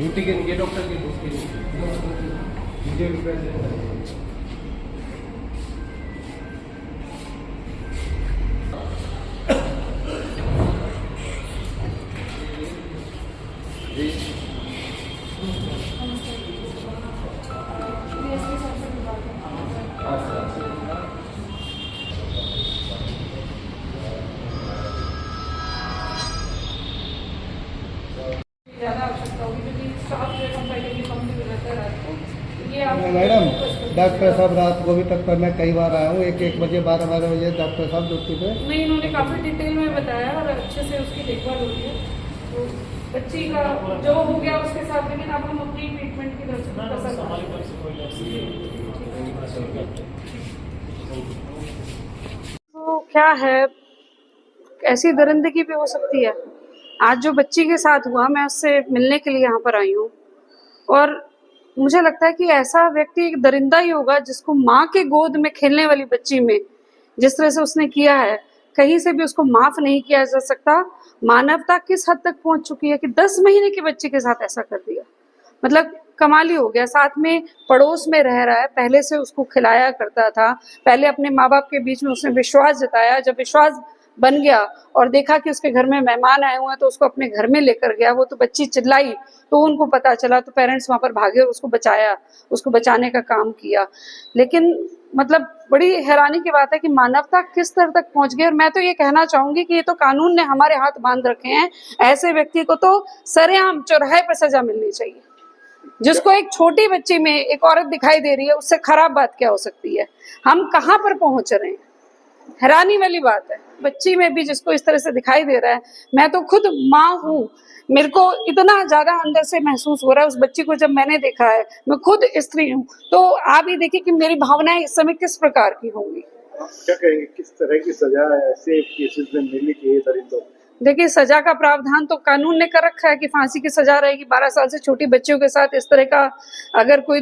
Duty के लिए doctor की ड्यूटी मुझे भी पैसे ज़्यादा आवश्यकता होगी क्योंकि स्टाफ जो है कंपैरेटिवली कम भी रहता है रात को। ये आप मैडम डॉक्टर साहब रात को भी तक मैं कई बार आया हूँ, 1-1 बजे 12-12 बजे डॉक्टर साहब ड्यूटी पे। नहीं, इन्होंने काफ़ी डिटेल में बताया और अच्छे से उसकी देखभाल हो रही है। तो बच्ची का जो हो गया उसके साथ, लेकिन अब हम अपनी ट्रीटमेंट की तरफ तो क्या है, ऐसी दरिंदगी भी हो सकती है। आज जो बच्ची के साथ हुआ, मैं उससे मिलने के लिए यहाँ पर आई हूँ और मुझे लगता है कि ऐसा व्यक्ति एक दरिंदा ही होगा जिसको माँ के गोद में खेलने वाली बच्ची में जिस तरह से उसने किया है, कहीं से भी उसको माफ नहीं किया जा सकता। मानवता किस हद तक पहुंच चुकी है कि 10 महीने के बच्चे के साथ ऐसा कर दिया, मतलब कमाल ही हो गया। साथ में पड़ोस में रह रहा है, पहले से उसको खिलाया करता था, पहले अपने माँ बाप के बीच में उसने विश्वास जताया, जब विश्वास बन गया और देखा कि उसके घर में मेहमान आए हुए हैं तो उसको अपने घर में लेकर गया। वो तो बच्ची चिल्लाई तो उनको पता चला तो पेरेंट्स वहां पर भागे और उसको बचाया, उसको बचाने का काम किया। लेकिन मतलब बड़ी हैरानी की बात है कि मानवता किस स्तर तक पहुंच गई। और मैं तो ये कहना चाहूंगी कि ये तो कानून ने हमारे हाथ बांध रखे हैं, ऐसे व्यक्ति को तो सरेआम चौराहे पर सजा मिलनी चाहिए। जिसको एक छोटी बच्ची में एक औरत दिखाई दे रही है, उससे खराब बात क्या हो सकती है। हम कहाँ पर पहुंच रहे हैं, हैरानी वाली बात है। बच्ची में भी जिसको इस तरह से दिखाई दे रहा है, मैं तो खुद माँ हूँ, मेरे को इतना ज्यादा अंदर से महसूस हो रहा है उस बच्ची को जब मैंने देखा है। मैं खुद स्त्री हूँ, तो आप ही देखिए कि मेरी भावनाएं इस समय किस प्रकार की होंगी। क्या कहेंगे, किस तरह की सजा ऐसे केसेस में मिलनी चाहिए दरिंदों? देखिए, सजा का प्रावधान तो कानून ने कर रखा है कि फांसी की सजा रहेगी। 12 साल से छोटी बच्चियों के साथ इस तरह का अगर कोई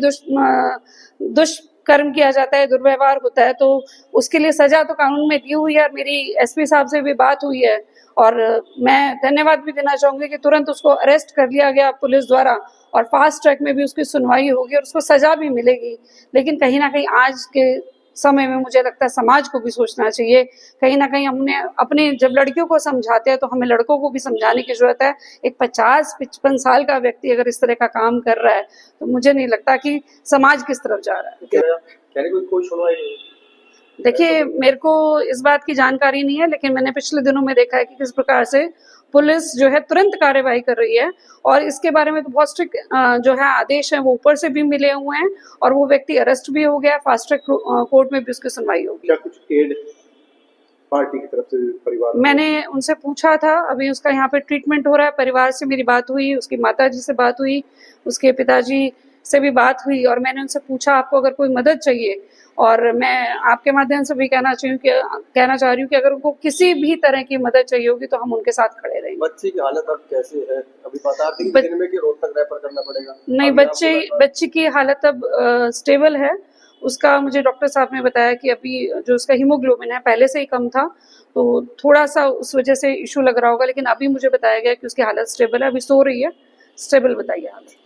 दुष्कर्म किया जाता है, दुर्व्यवहार होता है, तो उसके लिए सजा तो कानून में दी हुई है। मेरी एसपी साहब से भी बात हुई है और मैं धन्यवाद भी देना चाहूंगी कि तुरंत उसको अरेस्ट कर लिया गया पुलिस द्वारा और फास्ट ट्रैक में भी उसकी सुनवाई होगी और उसको सजा भी मिलेगी। लेकिन कहीं ना कहीं आज के समय में मुझे लगता है समाज को भी सोचना चाहिए। कहीं ना कहीं हमने अपने जब लड़कियों को समझाते हैं तो हमें लड़कों को भी समझाने की जरूरत है। एक 50-55 साल का व्यक्ति अगर इस तरह का काम कर रहा है तो मुझे नहीं लगता कि समाज किस तरफ जा रहा है। कोई सुनवाई? देखिए, मेरे को इस बात की जानकारी नहीं है, लेकिन मैंने पिछले दिनों में देखा है कि किस प्रकार से पुलिस जो है तुरंत कार्यवाही कर रही है और इसके बारे में तो बहुत स्ट्रिक्ट जो है आदेश है वो ऊपर से भी मिले हुए हैं और वो व्यक्ति अरेस्ट भी हो गया, फास्ट ट्रैक कोर्ट में भी उसकी सुनवाई होगी। क्या कुछ एड पार्टी की तरफ से परिवार? मैंने उनसे पूछा था, अभी उसका यहाँ पे ट्रीटमेंट हो रहा है। परिवार से मेरी बात हुई, उसकी माताजी से बात हुई, उसके पिताजी से भी बात हुई और मैंने उनसे पूछा आपको अगर कोई मदद चाहिए, और मैं आपके माध्यम से भी कहना चाह रही हूँ कि अगर उनको किसी भी तरह की मदद चाहिए होगी तो हम उनके साथ खड़े रहेंगे। बच्ची की हालत अब कैसे है? अभी बता दी दिन में कि रोहतक रेफर करना पड़ेगा? नहीं, बच्ची की हालत अब स्टेबल है। उसका मुझे डॉक्टर साहब ने बताया कि अभी जो उसका हीमोग्लोबिन है पहले से ही कम था, तो थोड़ा सा उस वजह से इशू लग रहा होगा, लेकिन अभी मुझे बताया गया कि उसकी हालत स्टेबल है, अभी सो रही है, स्टेबल बताइए हालत।